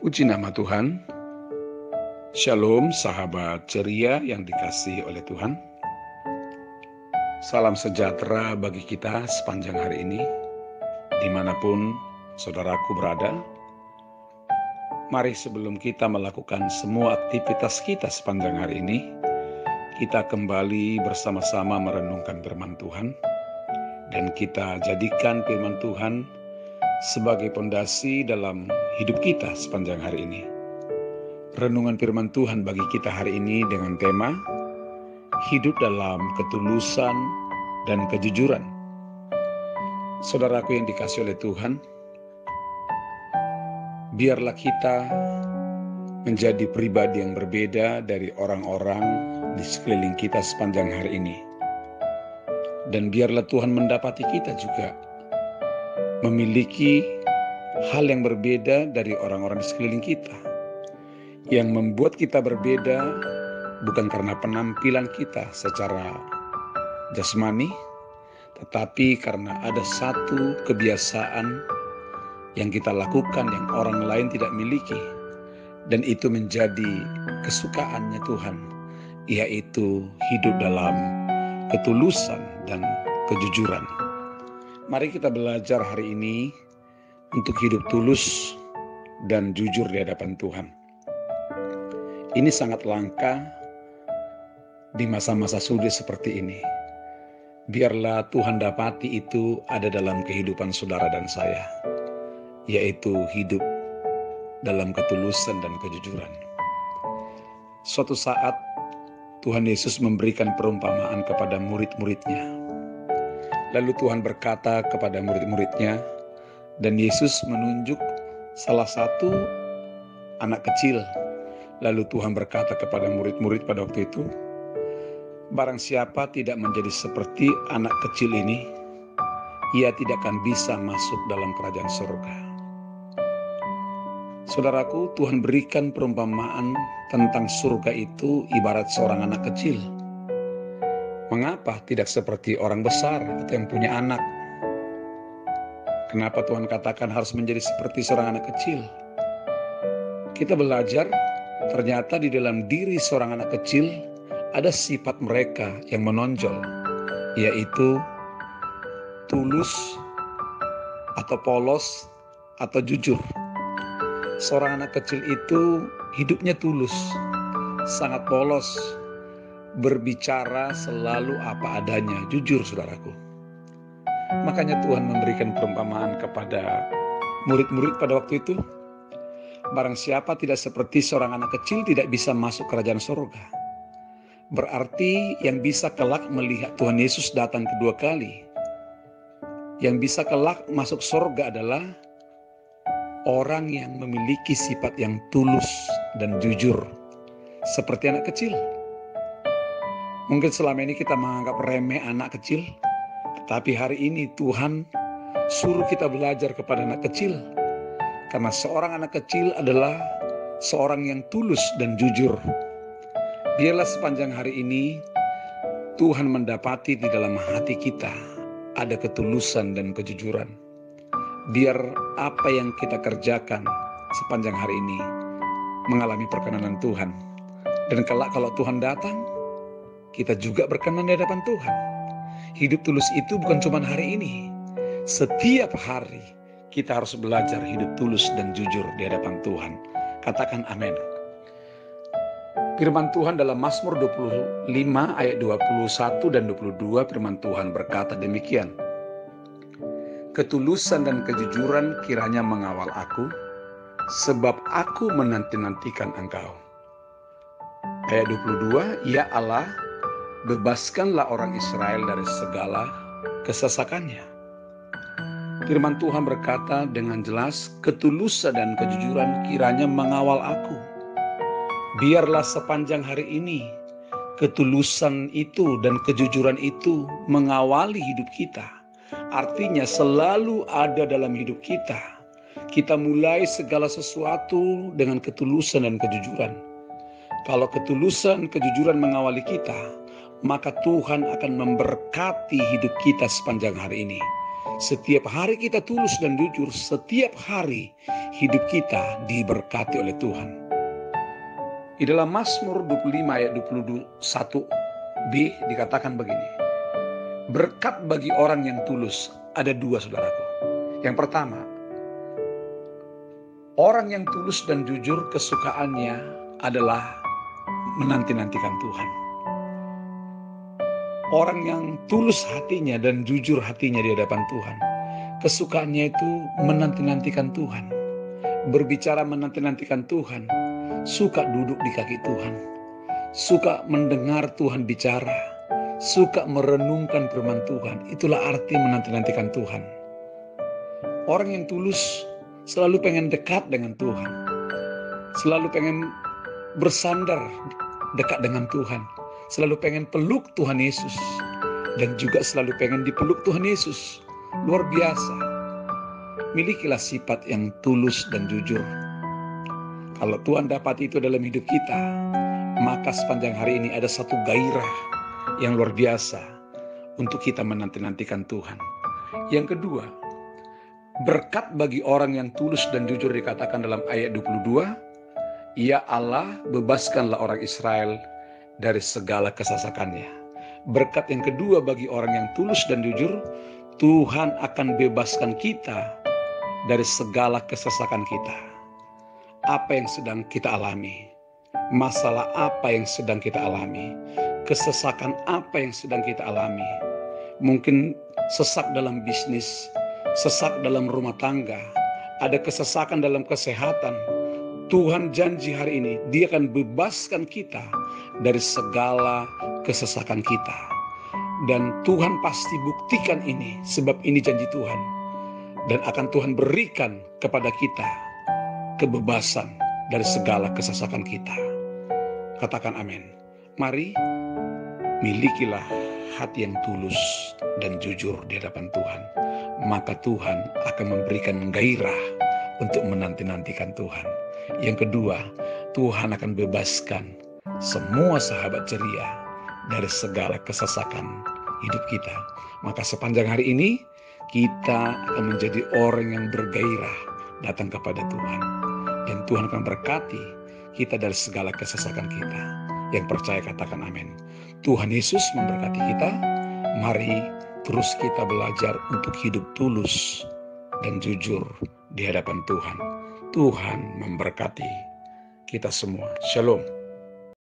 Puji nama Tuhan. Shalom sahabat ceria yang dikasihi oleh Tuhan. Salam sejahtera bagi kita sepanjang hari ini, dimanapun saudaraku berada. Mari sebelum kita melakukan semua aktivitas kita sepanjang hari ini, kita kembali bersama-sama merenungkan firman Tuhan. Dan kita jadikan firman Tuhan sebagai pondasi dalam hidup kita sepanjang hari ini. Renungan firman Tuhan bagi kita hari ini dengan tema hidup dalam ketulusan dan kejujuran. Saudaraku yang dikasihi oleh Tuhan, biarlah kita menjadi pribadi yang berbeda dari orang-orang di sekeliling kita sepanjang hari ini. Dan biarlah Tuhan mendapati kita juga memiliki hal yang berbeda dari orang-orang di sekeliling kita. Yang membuat kita berbeda bukan karena penampilan kita secara jasmani, tetapi karena ada satu kebiasaan yang kita lakukan yang orang lain tidak miliki. Dan itu menjadi kesukaannya Tuhan, yaitu hidup dalam ketulusan dan kejujuran. Mari kita belajar hari ini untuk hidup tulus dan jujur di hadapan Tuhan. Ini sangat langka di masa-masa sulit seperti ini. Biarlah Tuhan dapati itu ada dalam kehidupan saudara dan saya, yaitu hidup dalam ketulusan dan kejujuran. Suatu saat Tuhan Yesus memberikan perumpamaan kepada murid-muridnya. Lalu Tuhan berkata kepada murid-muridnya, dan Yesus menunjuk salah satu anak kecil. Lalu Tuhan berkata kepada murid-murid pada waktu itu, barang siapa tidak menjadi seperti anak kecil ini, ia tidak akan bisa masuk dalam kerajaan surga. Saudaraku, Tuhan berikan perumpamaan tentang surga itu ibarat seorang anak kecil. Mengapa tidak seperti orang besar atau yang punya anak? Kenapa Tuhan katakan harus menjadi seperti seorang anak kecil? Kita belajar ternyata di dalam diri seorang anak kecil ada sifat mereka yang menonjol, yaitu tulus atau polos atau jujur. Seorang anak kecil itu hidupnya tulus, sangat polos, berbicara selalu apa adanya, jujur saudaraku. Makanya Tuhan memberikan perumpamaan kepada murid-murid pada waktu itu. Barang siapa tidak seperti seorang anak kecil tidak bisa masuk kerajaan surga. Berarti yang bisa kelak melihat Tuhan Yesus datang kedua kali, yang bisa kelak masuk surga adalah orang yang memiliki sifat yang tulus dan jujur, seperti anak kecil. Mungkin selama ini kita menganggap remeh anak kecil, tetapi hari ini Tuhan suruh kita belajar kepada anak kecil. Karena seorang anak kecil adalah seorang yang tulus dan jujur. Biarlah sepanjang hari ini Tuhan mendapati di dalam hati kita ada ketulusan dan kejujuran. Biar apa yang kita kerjakan sepanjang hari ini mengalami perkenanan Tuhan. Dan kelak kalau Tuhan datang, kita juga berkenan di hadapan Tuhan. Hidup tulus itu bukan cuma hari ini. Setiap hari kita harus belajar hidup tulus dan jujur di hadapan Tuhan. Katakan amin. Firman Tuhan dalam Mazmur 25 ayat 21 dan 22, firman Tuhan berkata demikian. Ketulusan dan kejujuran kiranya mengawal aku, sebab aku menanti-nantikan Engkau. Ayat 22, ya Allah, bebaskanlah orang Israel dari segala kesesakannya. Firman Tuhan berkata dengan jelas, ketulusan dan kejujuran kiranya mengawal aku. Biarlah sepanjang hari ini ketulusan itu dan kejujuran itu mengawali hidup kita. Artinya selalu ada dalam hidup kita. Kita mulai segala sesuatu dengan ketulusan dan kejujuran. Kalau ketulusan, kejujuran mengawali kita, maka Tuhan akan memberkati hidup kita sepanjang hari ini. Setiap hari kita tulus dan jujur, setiap hari hidup kita diberkati oleh Tuhan. Di dalam Mazmur 25 ayat 21b dikatakan begini. Berkat bagi orang yang tulus ada dua, saudaraku. Yang pertama, orang yang tulus dan jujur kesukaannya adalah menanti-nantikan Tuhan. Orang yang tulus hatinya dan jujur hatinya di hadapan Tuhan, kesukaannya itu menanti-nantikan Tuhan. Berbicara menanti-nantikan Tuhan, suka duduk di kaki Tuhan, suka mendengar Tuhan bicara, suka merenungkan firman Tuhan. Itulah arti menanti-nantikan Tuhan. Orang yang tulus selalu pengen dekat dengan Tuhan, selalu pengen bersandar dekat dengan Tuhan, selalu pengen peluk Tuhan Yesus, dan juga selalu pengen dipeluk Tuhan Yesus. Luar biasa. Milikilah sifat yang tulus dan jujur. Kalau Tuhan dapat itu dalam hidup kita, maka sepanjang hari ini ada satu gairah yang luar biasa untuk kita menanti-nantikan Tuhan. Yang kedua, berkat bagi orang yang tulus dan jujur dikatakan dalam ayat 22, Ya Allah, bebaskanlah orang Israel dari segala kesesakannya. Berkat yang kedua bagi orang yang tulus dan jujur, Tuhan akan bebaskan kita dari segala kesesakan kita. Apa yang sedang kita alami, masalah apa yang sedang kita alami, kesesakan apa yang sedang kita alami. Mungkin sesak dalam bisnis, sesak dalam rumah tangga, ada kesesakan dalam kesehatan. Tuhan janji hari ini Dia akan bebaskan kita dari segala kesesakan kita. Dan Tuhan pasti buktikan ini, sebab ini janji Tuhan. Dan akan Tuhan berikan kepada kita kebebasan dari segala kesesakan kita. Katakan amin. Mari milikilah hati yang tulus dan jujur di hadapan Tuhan. Maka Tuhan akan memberikan gairah untuk menanti-nantikan Tuhan. Yang kedua, Tuhan akan bebaskan semua sahabat ceria dari segala kesesakan hidup kita. Maka sepanjang hari ini kita akan menjadi orang yang bergairah datang kepada Tuhan. Dan Tuhan akan berkati kita dari segala kesesakan kita. Yang percaya katakan amin. Tuhan Yesus memberkati kita. Mari terus kita belajar untuk hidup tulus dan jujur di hadapan Tuhan. Tuhan memberkati kita semua. Shalom.